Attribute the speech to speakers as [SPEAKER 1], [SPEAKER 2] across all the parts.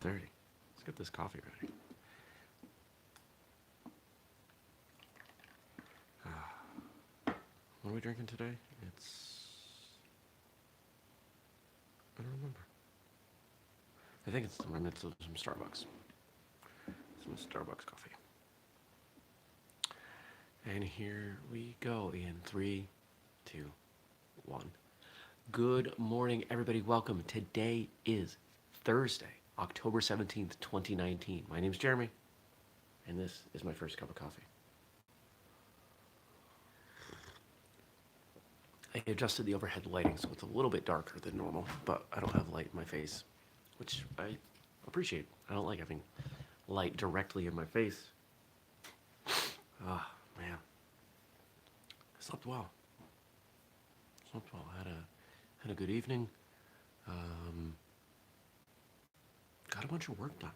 [SPEAKER 1] 5:30. Let's get this coffee ready. What are we drinking today? I don't remember. I think it's the remnants of some Starbucks. Some Starbucks coffee. And here we go in 3, 2, 1. Good morning, everybody. Welcome. Today is Thursday, October 17th, 2019. My name's Jeremy, and this is my first cup of coffee. I adjusted the overhead lighting so it's a little bit darker than normal, but I don't have light in my face, which I appreciate. I don't like having light directly in my face. Ah, man. I slept well. Had a good evening. Got a bunch of work done.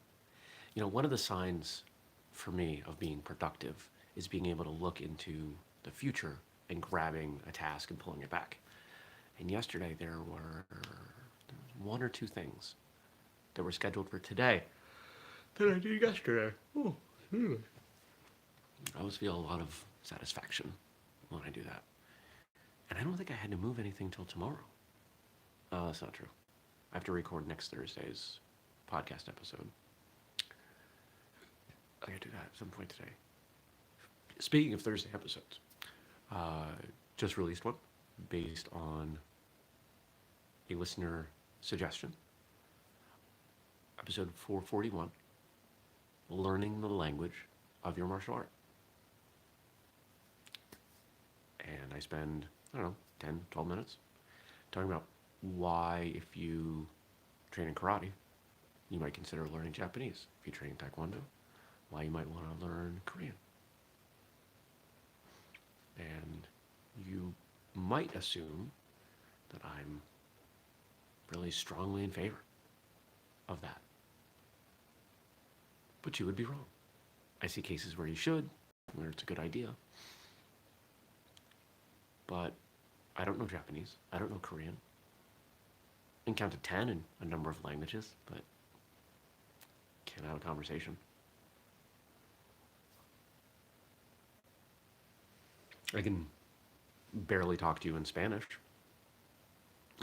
[SPEAKER 1] You know, one of the signs for me of being productive is being able to look into the future and grabbing a task and pulling it back. And yesterday there were 1 or 2 things that were scheduled for today that I did yesterday. Oh, I always feel a lot of satisfaction when I do that. And I don't think I had to move anything till tomorrow. That's not true. I have to record next Thursday's podcast episode. I gotta do that at some point today. Speaking of Thursday episodes, just released one based on a listener suggestion. Episode 441, Learning the Language of Your Martial Art. And I spend, 10, 12 minutes talking about why, if you train in karate, you might consider learning Japanese. If you train in Taekwondo, why you might want to learn Korean. And you might assume that I'm really strongly in favor of that. But you would be wrong. I see cases where you should, where it's a good idea. But I don't know Japanese. I don't know Korean. I can count to 10 in a number of languages, but can't have a conversation. I can barely talk to you in Spanish.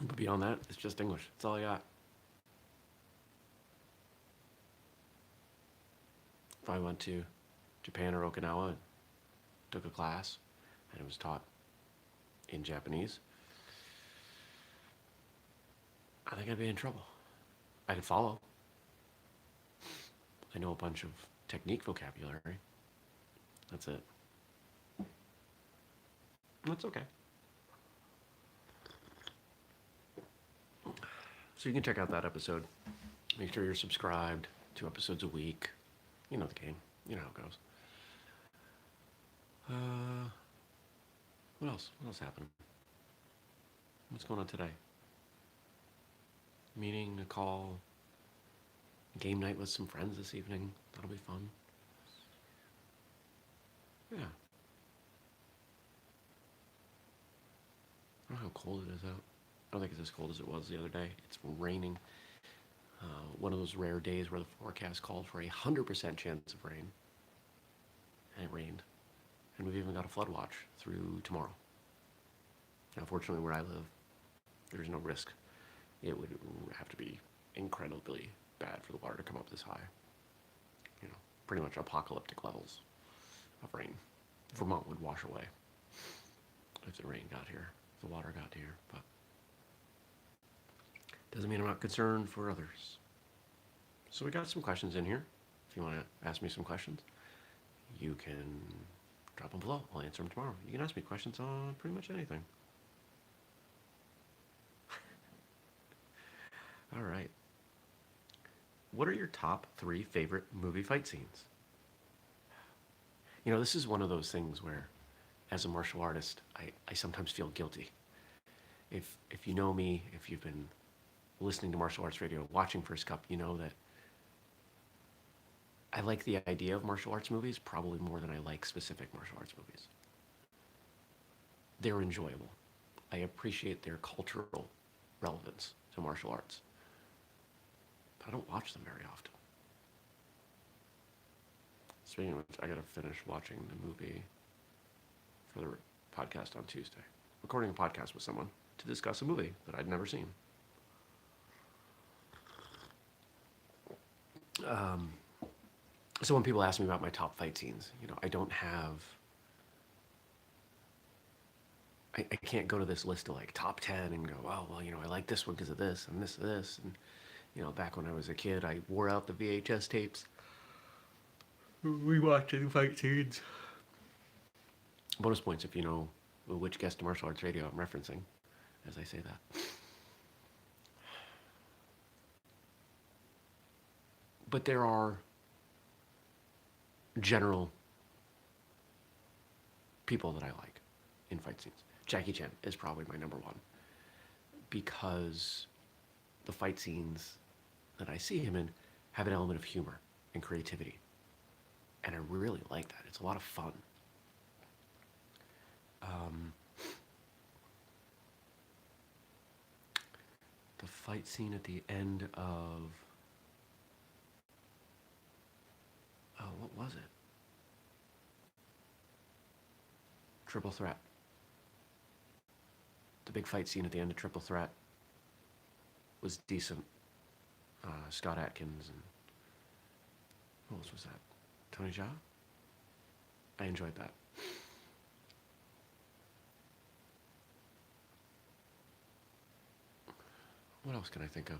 [SPEAKER 1] But beyond that, it's just English. That's all I got. If I went to Japan or Okinawa and took a class and it was taught in Japanese, I think I'd be in trouble. I could follow. I know a bunch of technique vocabulary. That's it. That's okay. So you can check out that episode. Make sure you're subscribed. 2 episodes a week. You know the game. You know how it goes. What else? What else happened? What's going on today? Meeting, a call, game night with some friends this evening. That'll be fun. Yeah. I don't know how cold it is out. I don't think it's as cold as it was the other day. It's raining. One of those rare days where the forecast called for a 100% chance of rain. And it rained. And we've even got a flood watch through tomorrow. Now, fortunately, where I live, there's no risk. It would have to be incredibly bad for the water to come up this high. You know, pretty much apocalyptic levels of rain. Vermont would wash away if the rain got here, if the water got here. But doesn't mean I'm not concerned for others. So we got some questions in here. If you want to ask me some questions, you can drop them below. I'll answer them tomorrow. You can ask me questions on pretty much anything. All right. What are your top 3 favorite movie fight scenes? You know, this is one of those things where, as a martial artist, I sometimes feel guilty. If you know me, if you've been listening to martial arts radio, watching First Cup, you know that I like the idea of martial arts movies probably more than I like specific martial arts movies. They're enjoyable. I appreciate their cultural relevance to martial arts. but I don't watch them very often. Speaking of which, I gotta finish watching the movie for the podcast on Tuesday. Recording a podcast with someone to discuss a movie that I'd never seen. So when people ask me about my top fight scenes, I don't have... I can't go to this list of like top 10 and go, oh, well, I like this one because of this and this and this. And, back when I was a kid, I wore out the VHS tapes. We watched the fight scenes. Bonus points if you know which guest to martial arts radio I'm referencing as I say that. But there are general people that I like in fight scenes. Jackie Chan is probably my number one because the fight scenes that I see him in have an element of humor and creativity. And I really like that. It's a lot of fun. The fight scene at the end of... Oh, what was it? Triple Threat. The big fight scene at the end of Triple Threat was decent. Scott Adkins and... Who else was that? Tony Jaa? I enjoyed that. What else can I think of?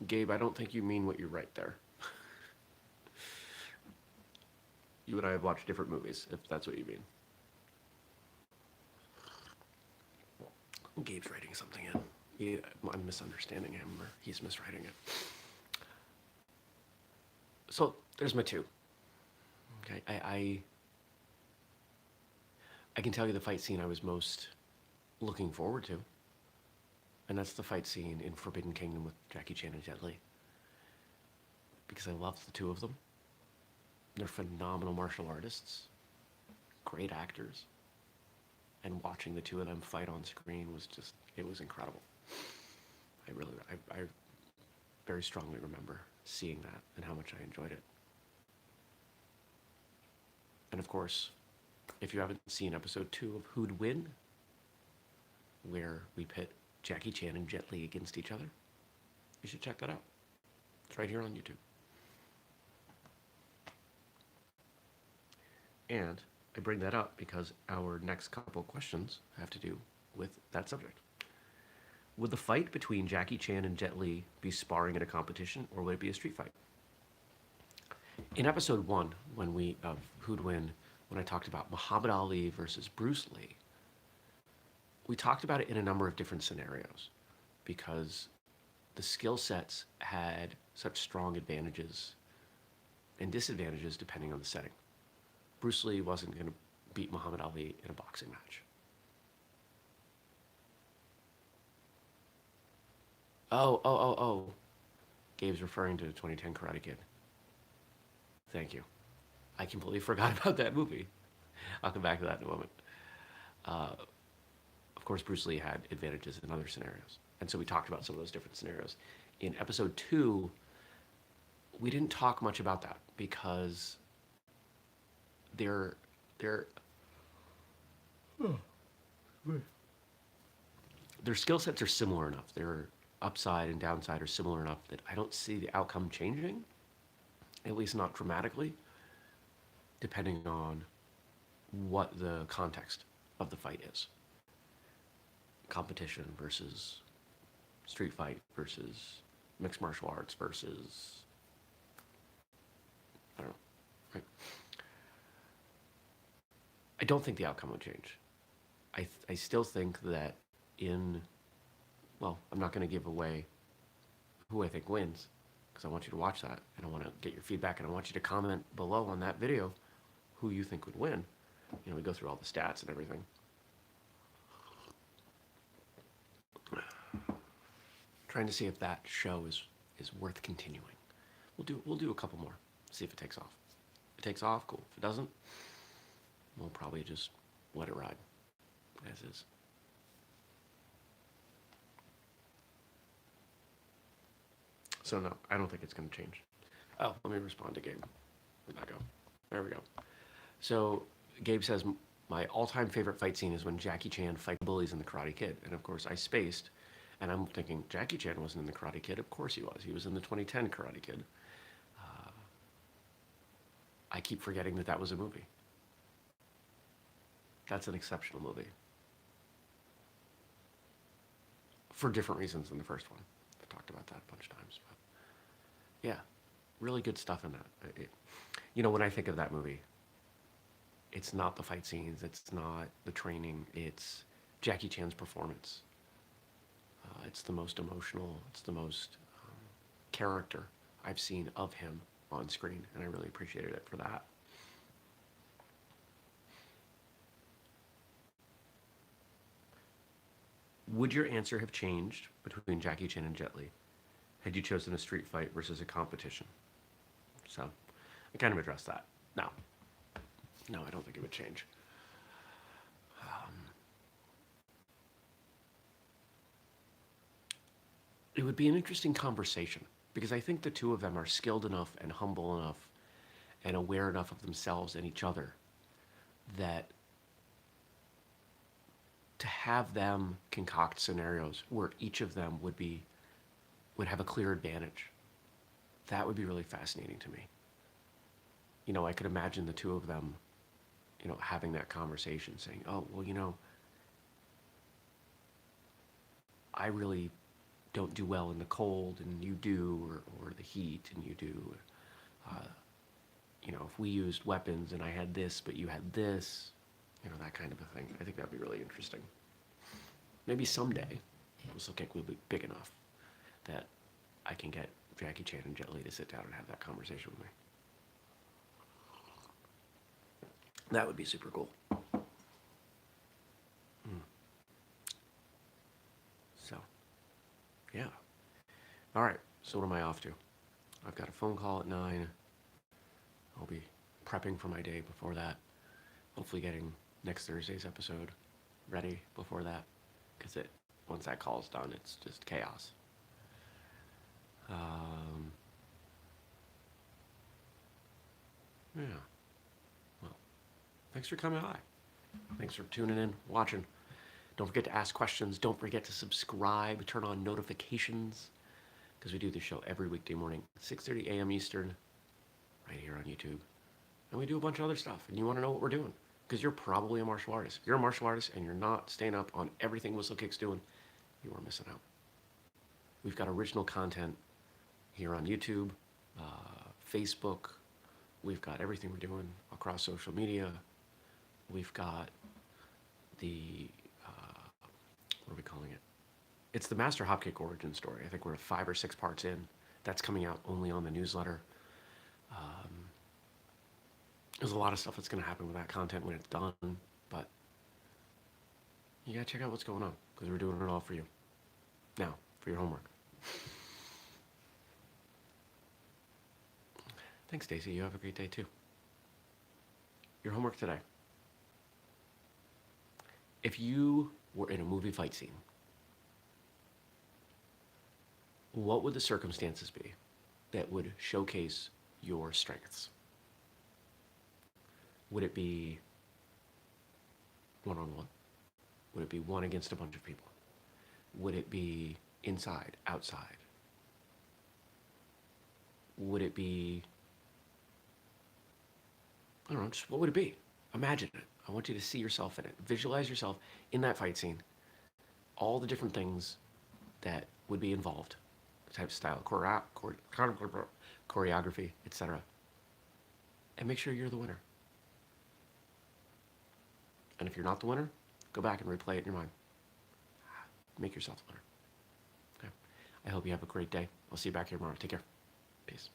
[SPEAKER 1] Gabe, I don't think you mean what you write there. You and I have watched different movies, if that's what you mean. Gabe's writing something in. I'm misunderstanding him, or he's miswriting it. So, there's my two. Okay, I can tell you the fight scene I was most looking forward to. And that's the fight scene in Forbidden Kingdom with Jackie Chan and Jet Li. Because I love the two of them. They're phenomenal martial artists. Great actors. And watching the two of them fight on screen was just, it was incredible. I very strongly remember seeing that and how much I enjoyed it. And of course, if you haven't seen episode 2 of Who'd Win, where we pit Jackie Chan and Jet Li against each other, you should check that out. It's right here on YouTube. And I bring that up because our next couple questions have to do with that subject. Would the fight between Jackie Chan and Jet Li be sparring in a competition, or would it be a street fight? In episode 1, of Who'd Win, when I talked about Muhammad Ali versus Bruce Lee, we talked about it in a number of different scenarios because the skill sets had such strong advantages and disadvantages depending on the setting. Bruce Lee wasn't going to beat Muhammad Ali in a boxing match. Oh. Gabe's referring to the 2010 Karate Kid. Thank you. I completely forgot about that movie. I'll come back to that in a moment. Of course, Bruce Lee had advantages in other scenarios. And so we talked about some of those different scenarios. In episode 2, we didn't talk much about that because their skill sets are similar enough. Their upside and downside are similar enough that I don't see the outcome changing, at least not dramatically, depending on what the context of the fight is. Competition versus street fight versus mixed martial arts versus, I don't know, right? I don't think the outcome would change. I still think that I'm not going to give away who I think wins because I want you to watch that and I want to get your feedback and I want you to comment below on that video who you think would win. We go through all the stats and everything. Trying to see if that show is worth continuing. We'll do a couple more, see if it takes off. If it takes off, cool. If it doesn't, we'll probably just let it ride as is. So no, I don't think it's going to change. Oh, let me respond to Gabe. Where'd that go? There we go. So Gabe says, my all-time favorite fight scene is when Jackie Chan fights bullies in The Karate Kid. And of course I spaced, and I'm thinking, Jackie Chan wasn't in The Karate Kid. Of course he was. He was in the 2010 Karate Kid. I keep forgetting that that was a movie. That's an exceptional movie. For different reasons than the first one. I've talked about that a bunch of times. But yeah, really good stuff in that. When I think of that movie, it's not the fight scenes, it's not the training, it's Jackie Chan's performance. It's the most emotional, it's the most character I've seen of him on screen, and I really appreciated it for that. Would your answer have changed between Jackie Chan and Jet Li had you chosen a street fight versus a competition? So, I kind of addressed that. No. No, I don't think it would change. It would be an interesting conversation because I think the two of them are skilled enough and humble enough and aware enough of themselves and each other that to have them concoct scenarios where each of them would have a clear advantage, that would be really fascinating to me. I could imagine the two of them, having that conversation saying, oh, well, I really don't do well in the cold and you do, or the heat and you do. If we used weapons and I had this, but you had this, that kind of a thing. I think that'd be really interesting. Maybe someday, Whistlekick will be big enough that I can get Jackie Chan and Jet Li to sit down and have that conversation with me. That would be super cool. So, yeah. All right, so what am I off to? I've got a phone call at 9. I'll be prepping for my day before that. Hopefully getting next Thursday's episode ready before that. Because once that call's done, it's just chaos. Yeah. Well, thanks for coming by. Thanks for tuning in, watching. Don't forget to ask questions. Don't forget to subscribe. Turn on notifications. Because we do this show every weekday morning, 6:30 a.m. Eastern, right here on YouTube. And we do a bunch of other stuff. And you want to know what we're doing. Because you're probably a martial artist. If you're a martial artist and you're not staying up on everything Whistlekick's doing, you are missing out. We've got original content here on YouTube, Facebook. We've got everything we're doing across social media. We've got the, what are we calling it? It's the Master Hopkick origin story. I think we're 5 or 6 parts in. That's coming out only on the newsletter. There's a lot of stuff that's going to happen with that content when it's done, but you got to check out what's going on because we're doing it all for you. Now, for your homework. Thanks, Stacy. You have a great day, too. Your homework today. If you were in a movie fight scene, what would the circumstances be that would showcase your strengths? Would it be one-on-one? Would it be one against a bunch of people? Would it be inside, outside? Would it be, I don't know, just what would it be? Imagine it. I want you to see yourself in it. Visualize yourself in that fight scene. All the different things that would be involved. The type of style, choreography, etc. And make sure you're the winner. And if you're not the winner, go back and replay it in your mind. Make yourself the winner. Okay. I hope you have a great day. I'll see you back here tomorrow. Take care. Peace.